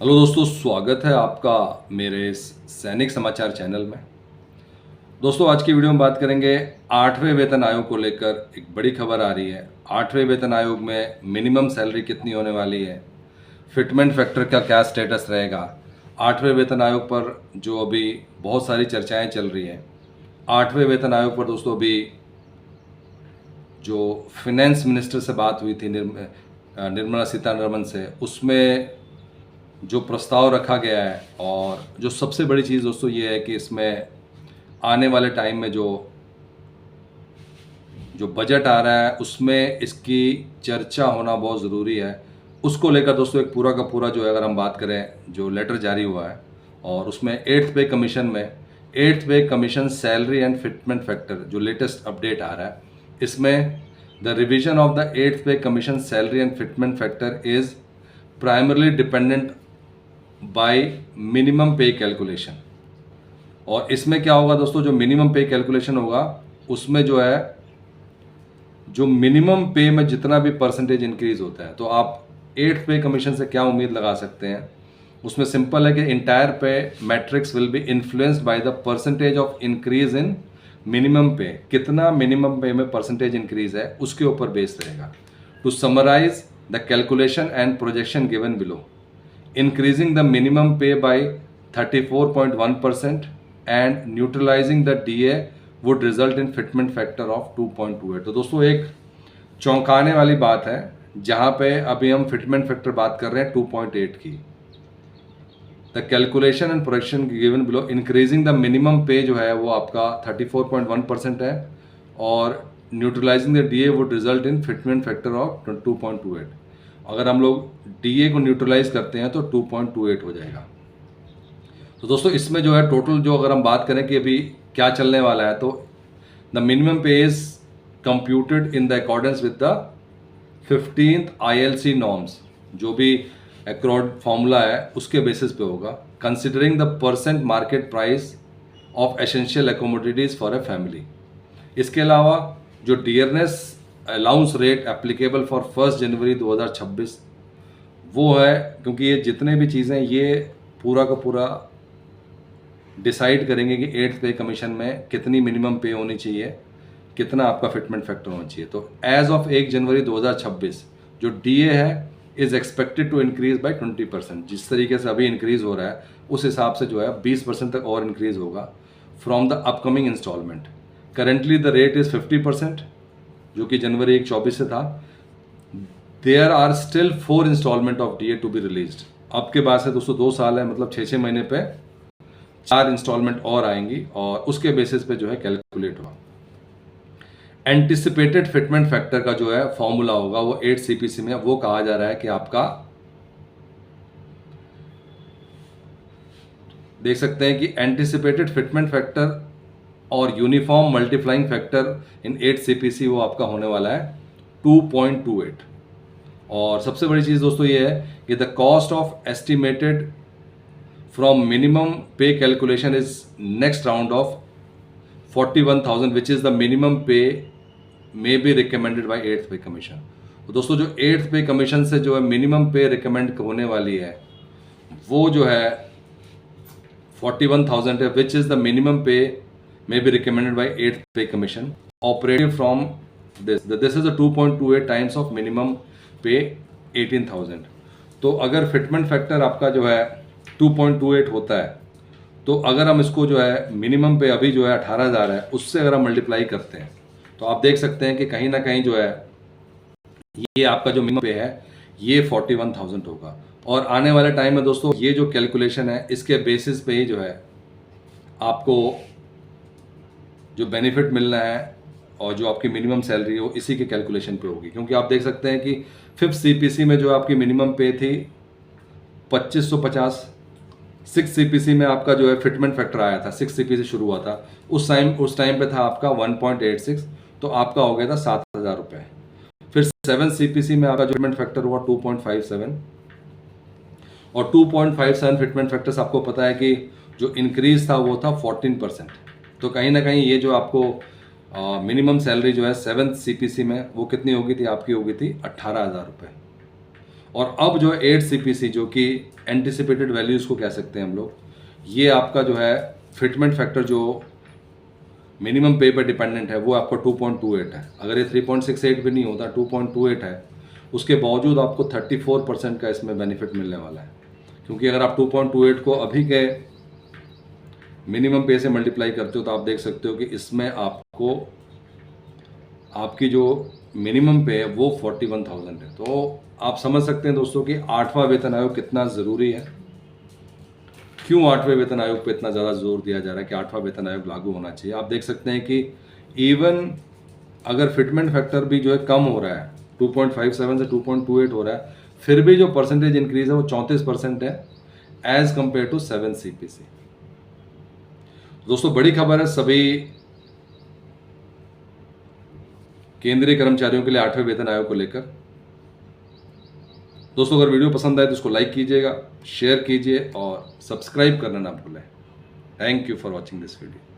Hello दोस्तों, स्वागत है आपका मेरे इस सैनिक समाचार चैनल में। दोस्तों, आज की वीडियो में बात करेंगे 8वें वेतन आयोग को लेकर। एक बड़ी खबर आ रही है। 8वें वेतन आयोग में मिनिमम सैलरी कितनी होने वाली है, फिटमेंट फैक्टर का क्या स्टेटस रहेगा। 8वें वेतन आयोग पर जो अभी बहुत सारी चर्चाएं चल रही हैं। 8वें वेतन आयोग पर दोस्तों अभी जो फिनेंस मिनिस्टर से बात हुई थी निर्मला सीतारमण से, उसमें जो प्रस्ताव रखा गया है, और जो सबसे बड़ी चीज़ दोस्तों ये है कि इसमें आने वाले टाइम में जो जो बजट आ रहा है उसमें इसकी चर्चा होना बहुत ज़रूरी है। उसको लेकर दोस्तों एक पूरा का पूरा जो है, अगर हम बात करें, जो लेटर जारी हुआ है, और उसमें 8th पे कमीशन में 8th पे commission salary and fitment factor जो लेटेस्ट अपडेट आ रहा है, इसमें the revision of the 8th पे commission salary and fitment factor is primarily dependent bye minimum pay calculation. और इसमें क्या होगा दोस्तों, जो मिनिमम पे कैलकुलेशन होगा उसमें जो है, जो मिनिमम पे में जितना भी परसेंटेज इंक्रीज होता है, तो आप 8th पे कमीशन से क्या उम्मीद लगा सकते हैं। उसमें सिंपल है कि इंटायर पे matrix will be influenced by the percentage of increase in minimum पे। कितना मिनिमम पे में परसेंटेज इंक्रीज है उसके ऊपर बेस रहेगा। To summarise the calculation and projection given below, increasing the minimum pay by 34.1% and neutralizing the DA would result in fitment factor of 2.28। तो दोस्तों एक चौंकाने वाली बात है, जहां पे अभी हम फिटमेंट फैक्टर बात कर रहे हैं 2.8 की। The calculation and projection given below, increasing the minimum पे जो है वो आपका 34.1% है, और neutralising the DA would result in fitment factor of 2.28। अगर हम लोग डीए को न्यूट्रलाइज करते हैं तो 2.28 हो जाएगा। तो दोस्तों इसमें जो है टोटल, जो अगर हम बात करें कि अभी क्या चलने वाला है, तो the minimum pay is computed in the accordance with the 15th ILC norms. जो भी अक्रॉड फॉर्मूला है उसके बेसिस पे होगा, considering the percent market price of essential commodities for a family. इसके अलावा जो dearness allowance rate applicable for 1 January 2026 वो है, क्योंकि ये जितने भी चीज़ें ये पूरा का पूरा डिसाइड करेंगे कि 8th पे कमीशन में कितनी मिनिमम पे होनी चाहिए, कितना आपका फिटमेंट फैक्टर होना चाहिए। तो एज ऑफ 1 जनवरी 2026 जो डीए है is expected to increase by 20%। जिस तरीके से अभी इंक्रीज हो रहा है उस हिसाब से जो है 20% तक और इंक्रीज होगा from the upcoming instalment. Currently the rate is 50%, जो कि जनवरी 1 से था। There are still 4 instalment of DA to be released. अब के बाद से दोस्तों 2 साल है, मतलब 6-6 महीने पे 4 इंस्टॉलमेंट और आएंगी, और उसके बेसिस पे जो है कैलकुलेट होगा। एंटिसिपेटेड फिटमेंट फैक्टर का जो है फॉर्मूला होगा वो 8 CPC में, वो कहा जा रहा है कि आपका, देख सकते हैं कि एंटिसिपेटेड फिटमेंट फैक्टर और uniform multiplying factor in 8 CPC वो आपका होने वाला है 2.28। और सबसे बड़ी चीज़ दोस्तों ये है कि the cost of estimated from minimum pay calculation is next round off 41,000 which is the minimum pay may B recommended by 8th पे कमीशन। तो दोस्तों जो 8th पे कमीशन से जो है मिनिमम पे रिकमेंड होने वाली है वो जो है 41,000 है, विच इज़ द मिनिमम पे may be recommended by 8th pay commission operative from this is a 2.28 times of minimum pay 18,000। तो अगर फिटमेंट फैक्टर आपका जो है 2.28 होता है, तो अगर हम इसको जो है मिनिमम पे अभी जो है 18,000 है, उससे अगर हम मल्टीप्लाई करते हैं तो आप देख सकते हैं कि कहीं ना कहीं जो है ये आपका जो मिनिमम पे है ये 41,000 होगा। और आने वाले टाइम में दोस्तों ये जो कैलकुलेशन है इसके बेसिस पे ही जो है आपको जो बेनिफिट मिलना है और जो आपकी मिनिमम सैलरी हो इसी के कैलकुलेशन पे होगी। क्योंकि आप देख सकते हैं कि 5th CPC में जो आपकी मिनिमम पे थी 2550, 6th CPC में आपका जो है फिटमेंट फैक्टर आया था, 6th CPC शुरू हुआ था, उस टाइम पे था आपका 1.86, तो आपका हो गया था 7,000 रुपये। फिर 7th CPC में आपका जो फिटमेंट फैक्टर हुआ 2.57, और 2.57 फिटमेंट फैक्टर्स आपको पता है कि जो इंक्रीज था वो था 14%। तो कहीं ना कहीं ये जो आपको मिनिमम सैलरी जो है 7th CPC में वो कितनी होगी थी, आपकी होगी थी 18,000 रुपये। और अब जो 8 CPC जो कि एंटिसिपेटेड वैल्यू इसको कह सकते हैं हम लोग, ये आपका जो है फिटमेंट फैक्टर जो मिनिमम पे पर डिपेंडेंट है वो आपका 2.28 है। अगर ये 3.68 भी नहीं होता, 2.28 है, उसके बावजूद आपको 34% का इसमें बेनिफिट मिलने वाला है। क्योंकि अगर आप 2.28 को अभी के मिनिमम पे से मल्टीप्लाई करते हो तो आप देख सकते हो कि इसमें आपको आपकी जो मिनिमम पे है वो 41,000 है। तो आप समझ सकते हैं दोस्तों कि 8वां वेतन आयोग कितना ज़रूरी है, क्यों 8वें वेतन आयोग पे इतना ज़्यादा जोर दिया जा रहा है कि 8वां वेतन आयोग लागू होना चाहिए। आप देख सकते हैं कि इवन अगर फिटमेंट फैक्टर भी जो है कम हो रहा है, 2.57 से 2.28 हो रहा है, फिर भी जो परसेंटेज इंक्रीज है वो 34% है एज कंपेयर टू 7 CPC। दोस्तों बड़ी खबर है सभी केंद्रीय कर्मचारियों के लिए 8वें वेतन आयोग को लेकर। दोस्तों अगर वीडियो पसंद आए तो इसको लाइक कीजिएगा, शेयर कीजिए और सब्सक्राइब करना ना भूलें। Thank you for watching this video.